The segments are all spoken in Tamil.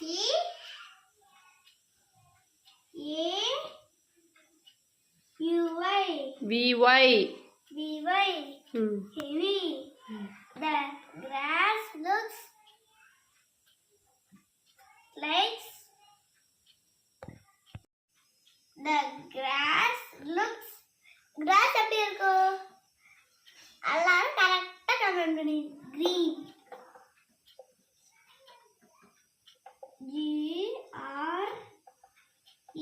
Heavy. The grass looks like grass எப்படி இருக்கும் எல்லாரும் கரெக்ட்டா கமெண்ட் பண்ணி green G R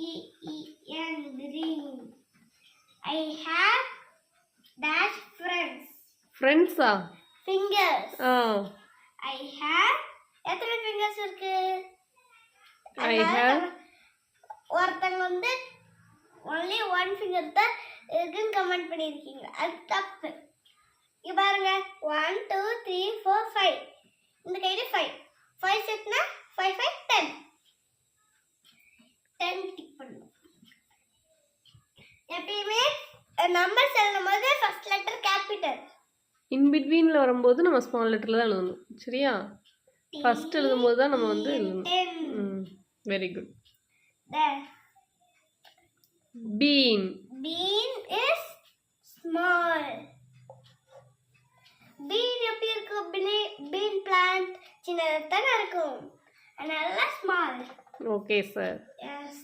E E N green. I have dash friends fingers. I have எத்தனை fingers இருக்கு I have ஒருத்தங்க வந்து only one finger தான் இருக்குன்னு கமெண்ட் பண்ணிருக்கீங்க அது தப்பு இங்க பாருங்க 1 2 3 4 5 இந்த கையில 5 செட்னா 5 5 10 டிக் பண்ணுங்க எப்பவுமே நம்பர் எழுதும்போது ஃபர்ஸ்ட் லெட்டர் கேபிட்டல் இன் பிட்வீன்ல வரும்போது நம்ம ஸ்மால் லெட்டர்ல தான் எழுதணும் சரியா ஃபர்ஸ்ட் எழுதும்போது தான் நம்ம வந்து எழுதணும் very good bean is small bean எப்படி இருக்கும் bean plant சின்னதா இருக்கும் அதனால small okay sir S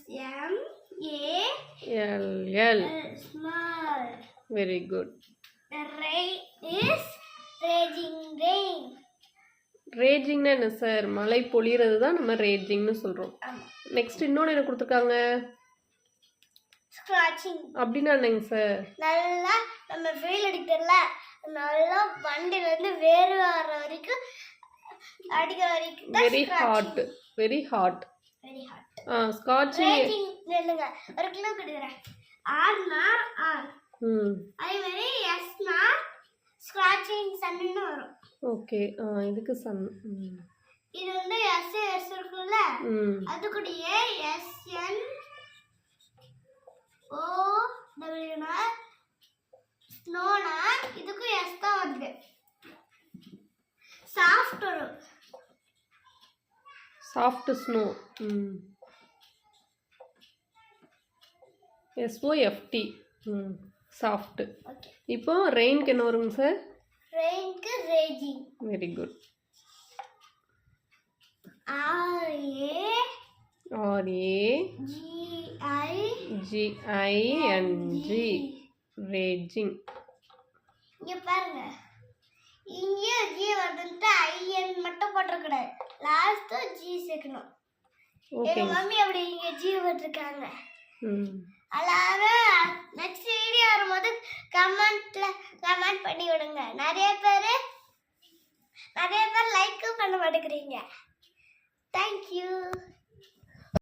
M A L L small very good the rain is raging என்ன சார் மழை பொழியறது தான் நம்ம ரேஜிங்னு சொல்றோம் நெக்ஸ்ட் இன்னொன்னு என்ன கொடுத்திருக்காங்க scratching அப்படினா என்னங்க சார் நல்லா நம்ம வெயில் அடிக்கிறல நல்லா வண்டில இருந்து வேர் வர வரைக்கும் அடிக்கிற வரைக்கும் very hot scratching இல்லங்க ஒரு கிலோ கொடுக்குறேன் R னா R அதே மாதிரி S னா scratching sunன்னு வரும் ஓகே இதுக்கு சன் இது வந்து S இருக்குல்ல அது கூடயே S N O W னா ஸ்னோனா இதுக்கு S தான் வருது சாஃப்ட் ஸ்னோ SOFT சாஃப்ட் இப்போ ரெயின்க்கு என்ன வருங்க சார் ரெயின்க்கு raging very good RAGING raging இங்க பாருங்க இங்க G வருதுன்னு IN மட்டும் போட்டுறக்கூடாது லாஸ்ட் G சேர்க்கணும் எங்க மம்மி அப்படி இங்க G போட்டுருக்காங்க அல்லாத நெக்ஸ்ட் வீடியோ வரும்போது கமெண்ட் பண்ணி விடுங்க நிறைய பேர் லைக்கும் பண்ண மாட்டேங்கிறீங்க Thank you